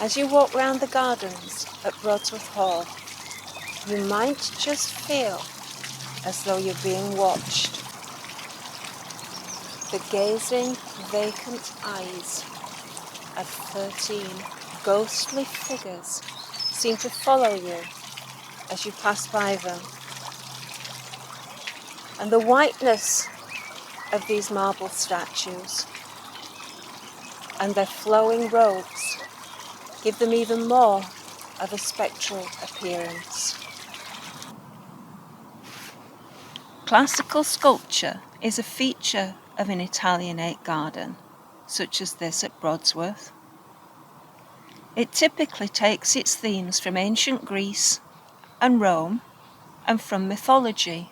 As you walk round the gardens at Brodsworth Hall, you might just feel as though you're being watched. The gazing, vacant eyes of 13 ghostly figures seem to follow you as you pass by them. And the whiteness of these marble statues and their flowing robes give them even more of a spectral appearance. Classical sculpture is a feature of an Italianate garden, such as this at Brodsworth. It typically takes its themes from ancient Greece and Rome and from mythology.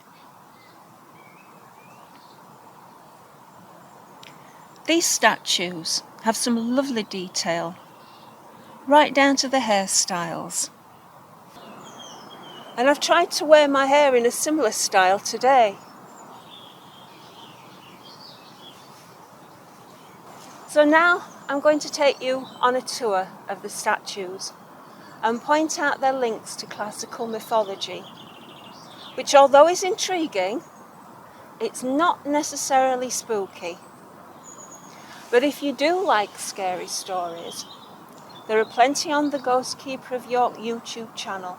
These statues have some lovely detail, right down to the hairstyles. And I've tried to wear my hair in a similar style today. So now I'm going to take you on a tour of the statues and point out their links to classical mythology, which, although is intriguing, it's not necessarily spooky. But if you do like scary stories, there are plenty on the Ghostkeeper of York YouTube channel,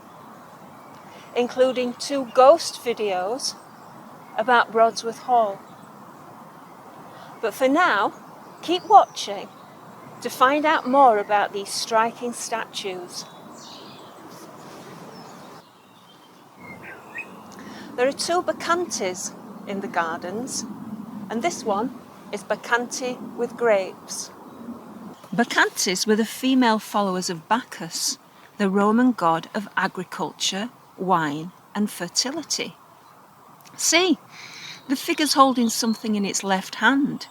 including 2 ghost videos about Brodsworth Hall. But for now, keep watching to find out more about these striking statues. There are 2 bacchantes in the gardens, and this one is Bacchante with grapes. Bacchantes were the female followers of Bacchus, the Roman god of agriculture, wine and fertility. See, the figure's holding something in its left hand,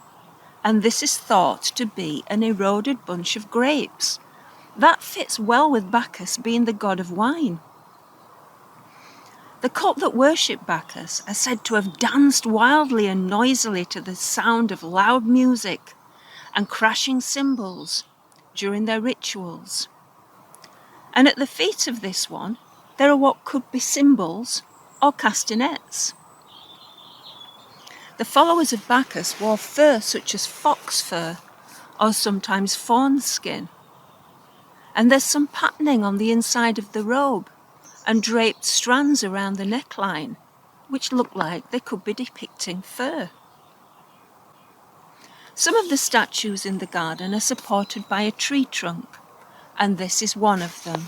and this is thought to be an eroded bunch of grapes. That fits well with Bacchus being the god of wine. The cult that worship Bacchus are said to have danced wildly and noisily to the sound of loud music and crashing cymbals during their rituals. And at the feet of this one, there are what could be cymbals or castanets. The followers of Bacchus wore fur such as fox fur or sometimes fawn skin. And there's some patterning on the inside of the robe and draped strands around the neckline, which look like they could be depicting fur. Some of the statues in the garden are supported by a tree trunk, and this is one of them.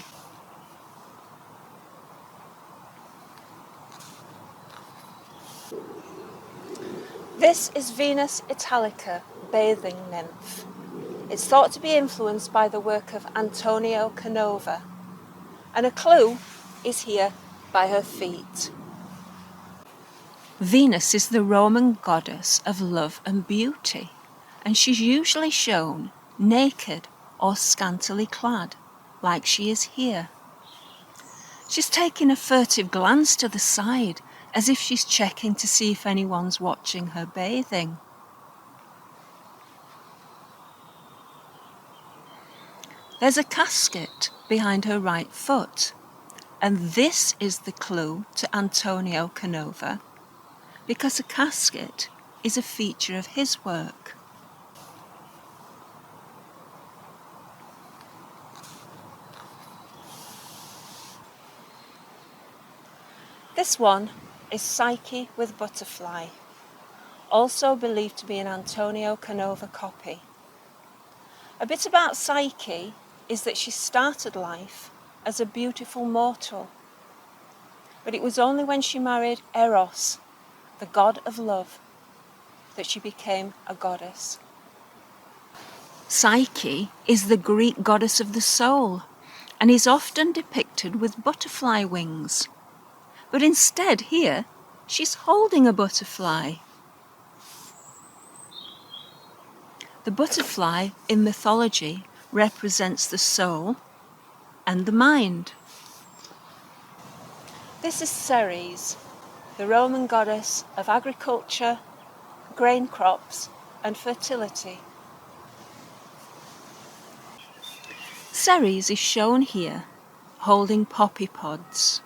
This is Venus Italica, bathing nymph. It's thought to be influenced by the work of Antonio Canova, and a clue is here by her feet. Venus is the Roman goddess of love and beauty, and she's usually shown naked or scantily clad, like she is here. She's taking a furtive glance to the side, as if she's checking to see if anyone's watching her bathing. There's a casket behind her right foot, and this is the clue to Antonio Canova, because a casket is a feature of his work. This one is Psyche with butterfly, also believed to be an Antonio Canova copy. A bit about Psyche is that she started life as a beautiful mortal, but it was only when she married Eros, the god of love, that she became a goddess. Psyche is the Greek goddess of the soul and is often depicted with butterfly wings. But instead here, she's holding a butterfly. The butterfly in mythology represents the soul and the mind. This is Ceres, the Roman goddess of agriculture, grain crops and fertility. Ceres is shown here, holding poppy pods.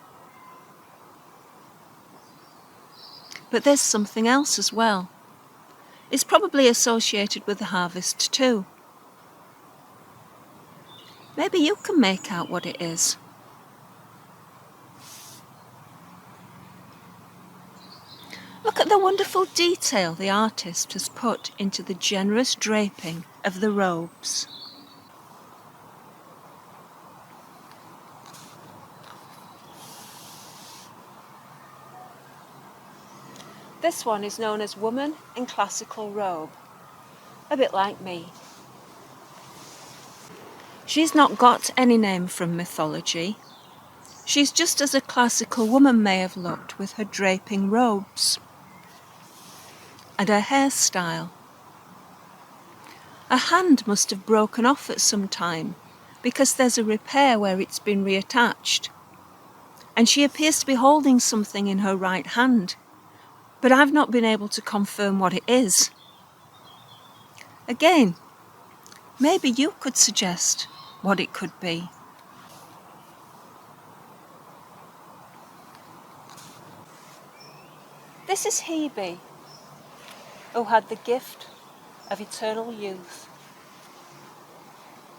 But there's something else as well. It's probably associated with the harvest too. Maybe you can make out what it is. Look at the wonderful detail the artist has put into the generous draping of the robes. This one is known as Woman in Classical Robe, a bit like me. She's not got any name from mythology. She's just as a classical woman may have looked with her draping robes and her hairstyle. A hand must have broken off at some time because there's a repair where it's been reattached. And she appears to be holding something in her right hand, but I've not been able to confirm what it is. Again, maybe you could suggest what it could be. This is Hebe, who had the gift of eternal youth.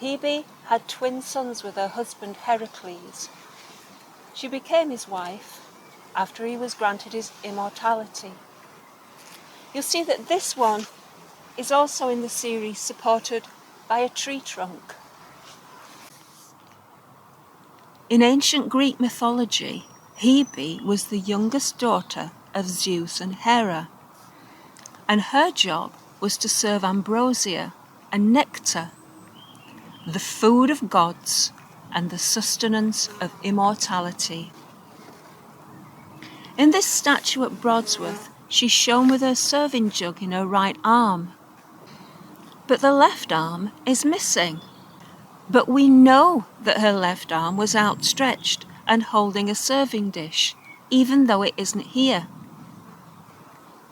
Hebe had twin sons with her husband Heracles. She became his wife after he was granted his immortality. You'll see that this one is also in the series supported by a tree trunk. In ancient Greek mythology, Hebe was the youngest daughter of Zeus and Hera, and her job was to serve ambrosia and nectar, the food of gods and the sustenance of immortality. In this statue at Brodsworth, she's shown with her serving jug in her right arm, but the left arm is missing. But we know that her left arm was outstretched and holding a serving dish, even though it isn't here.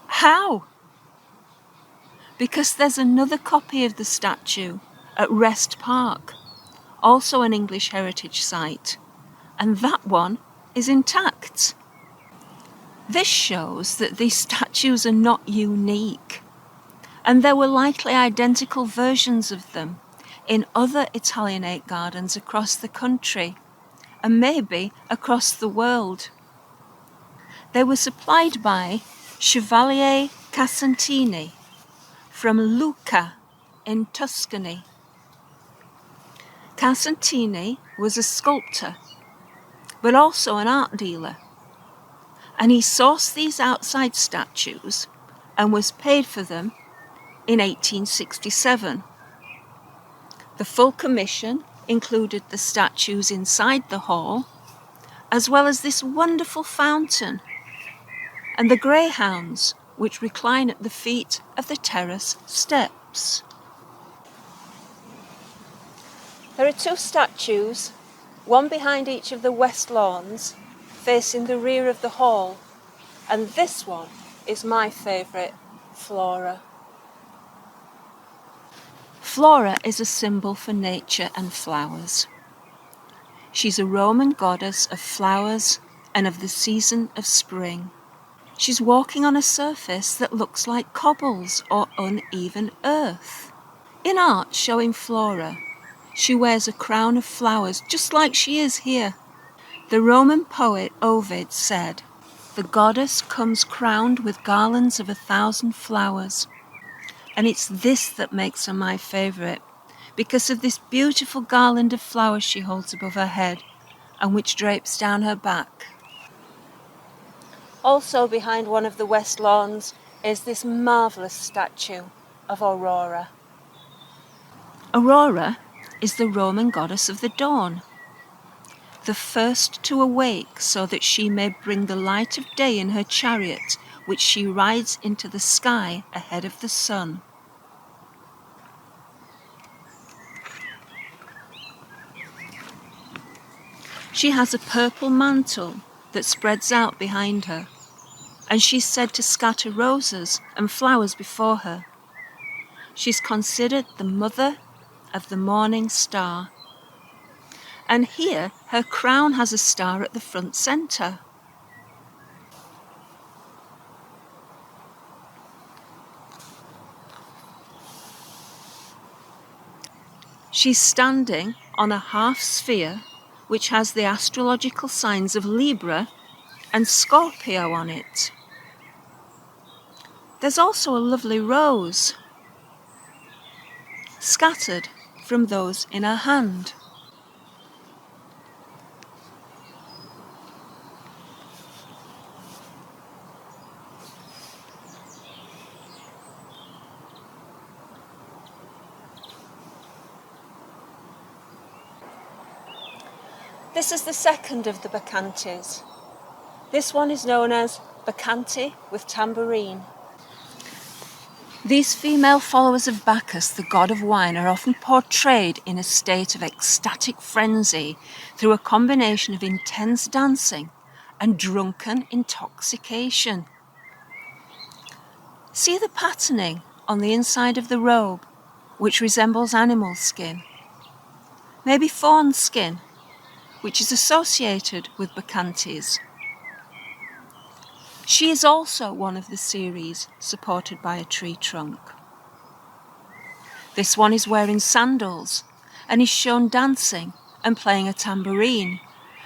How? Because there's another copy of the statue at Rest Park, also an English heritage site, and that one is intact. This shows that these statues are not unique, and there were likely identical versions of them in other Italianate gardens across the country, and maybe across the world. They were supplied by Chevalier Casentini from Lucca in Tuscany. Casentini was a sculptor, but also an art dealer, and he sourced these outside statues and was paid for them in 1867. The full commission included the statues inside the hall, as well as this wonderful fountain and the greyhounds which recline at the feet of the terrace steps. There are two statues, one behind each of the west lawns, facing the rear of the hall, and this one is my favourite, Flora. Flora is a symbol for nature and flowers. She's a Roman goddess of flowers and of the season of spring. She's walking on a surface that looks like cobbles or uneven earth. In art showing Flora, she wears a crown of flowers just like she is here. The Roman poet Ovid said, "The goddess comes crowned with garlands of 1,000 flowers." And it's this that makes her my favourite, because of this beautiful garland of flowers she holds above her head and which drapes down her back. Also behind one of the west lawns is this marvellous statue of Aurora. Aurora is the Roman goddess of the dawn, the first to awake so that she may bring the light of day in her chariot, which she rides into the sky ahead of the sun. She has a purple mantle that spreads out behind her, and she's said to scatter roses and flowers before her. She's considered the mother of the morning star. And here her crown has a star at the front centre. She's standing on a half sphere which has the astrological signs of Libra and Scorpio on it. There's also a lovely rose scattered from those in her hand. This is the second of the bacchantes. This one is known as Bacchante with tambourine. These female followers of Bacchus, the god of wine, are often portrayed in a state of ecstatic frenzy through a combination of intense dancing and drunken intoxication. See the patterning on the inside of the robe, which resembles animal skin, maybe fawn skin, which is associated with bacchantes. She is also one of the series supported by a tree trunk. This one is wearing sandals and is shown dancing and playing a tambourine.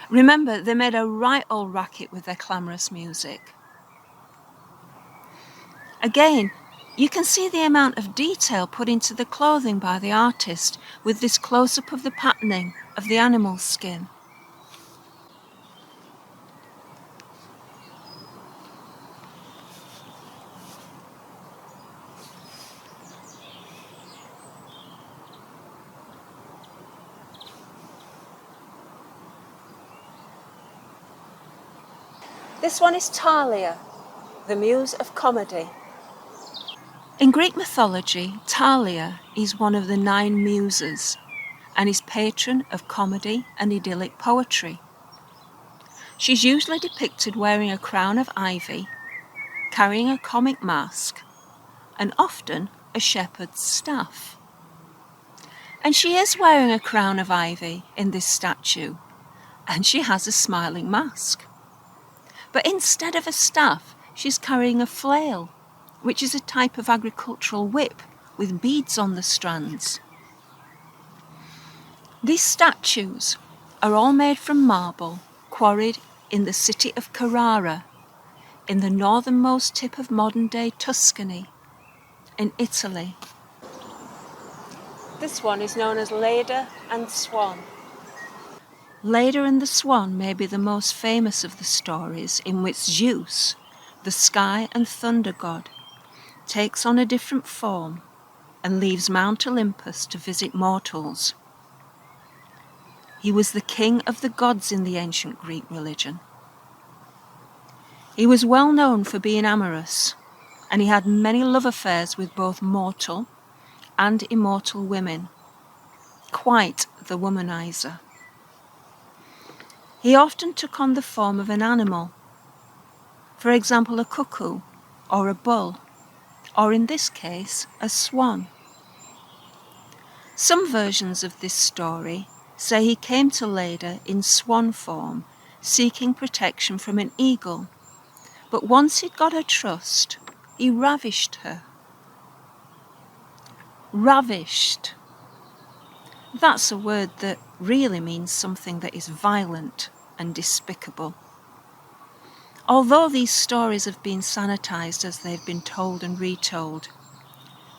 Remember, they made a right old racket with their clamorous music. Again, you can see the amount of detail put into the clothing by the artist with this close-up of the patterning of the animal skin. This one is Thalia, the muse of comedy. In Greek mythology, Thalia is one of the 9 muses and is patron of comedy and idyllic poetry. She's usually depicted wearing a crown of ivy, carrying a comic mask, and often a shepherd's staff. And she is wearing a crown of ivy in this statue, and she has a smiling mask. But instead of a staff, she's carrying a flail, which is a type of agricultural whip with beads on the strands. These statues are all made from marble quarried in the city of Carrara, in the northernmost tip of modern-day Tuscany, in Italy. This one is known as Leda and Swan. Leda and the Swan may be the most famous of the stories in which Zeus, the sky and thunder god, takes on a different form and leaves Mount Olympus to visit mortals. He was the king of the gods in the ancient Greek religion. He was well known for being amorous, and he had many love affairs with both mortal and immortal women. Quite the womanizer. He often took on the form of an animal, for example a cuckoo or a bull, or in this case a swan. Some versions of this story say he came to Leda in swan form, seeking protection from an eagle, but once he'd got her trust, he ravished her. Ravished. That's a word that really means something that is violent and despicable. Although these stories have been sanitized as they've been told and retold,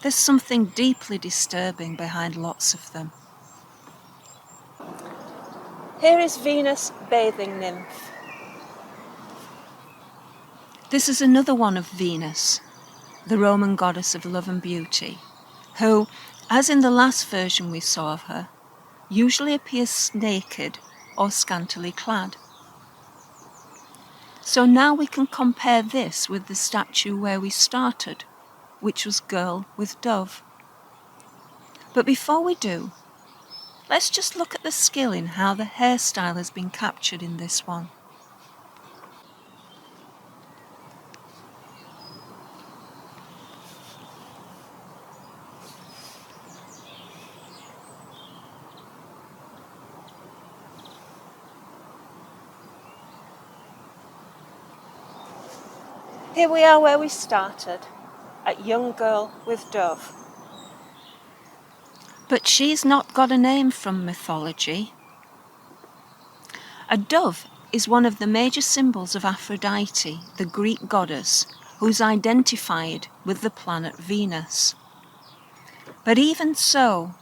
there's something deeply disturbing behind lots of them. Here is Venus bathing nymph. This is another one of Venus, the Roman goddess of love and beauty, who, as in the last version we saw of her, usually appears naked or scantily clad. So now we can compare this with the statue where we started, which was Girl with Dove. But before we do, let's just look at the skill in how the hairstyle has been captured in this one. Here we are where we started, at Young Girl with Dove. But she's not got a name from mythology. A dove is one of the major symbols of Aphrodite, the Greek goddess, who's identified with the planet Venus. But even so,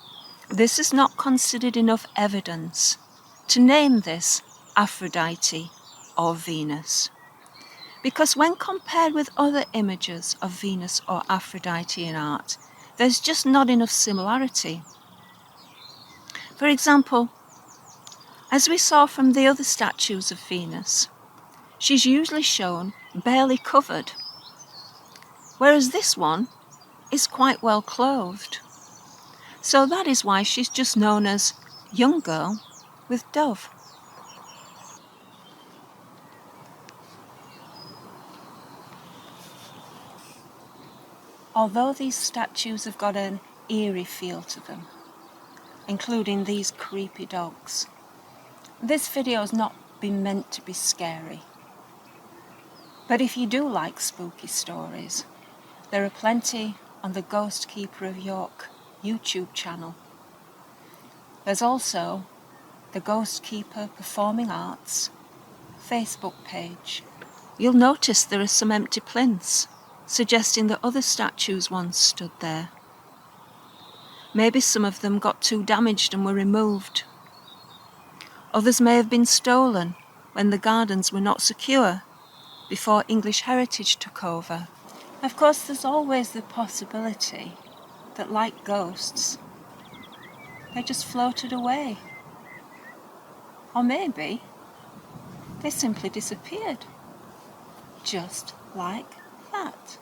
this is not considered enough evidence to name this Aphrodite or Venus. Because when compared with other images of Venus or Aphrodite in art, there's just not enough similarity. For example, as we saw from the other statues of Venus, she's usually shown barely covered, whereas this one is quite well clothed. So that is why she's just known as Young Girl with Dove. Although these statues have got an eerie feel to them, including these creepy dogs, this video has not been meant to be scary. But if you do like spooky stories, there are plenty on the Ghostkeeper of York YouTube channel. There's also the Ghostkeeper Performing Arts Facebook page. You'll notice there are some empty plinths, suggesting that other statues once stood there. Maybe some of them got too damaged and were removed. Others may have been stolen when the gardens were not secure before English heritage took over. Of course, there's always the possibility that, like ghosts, they just floated away. Or maybe they simply disappeared. Just like that.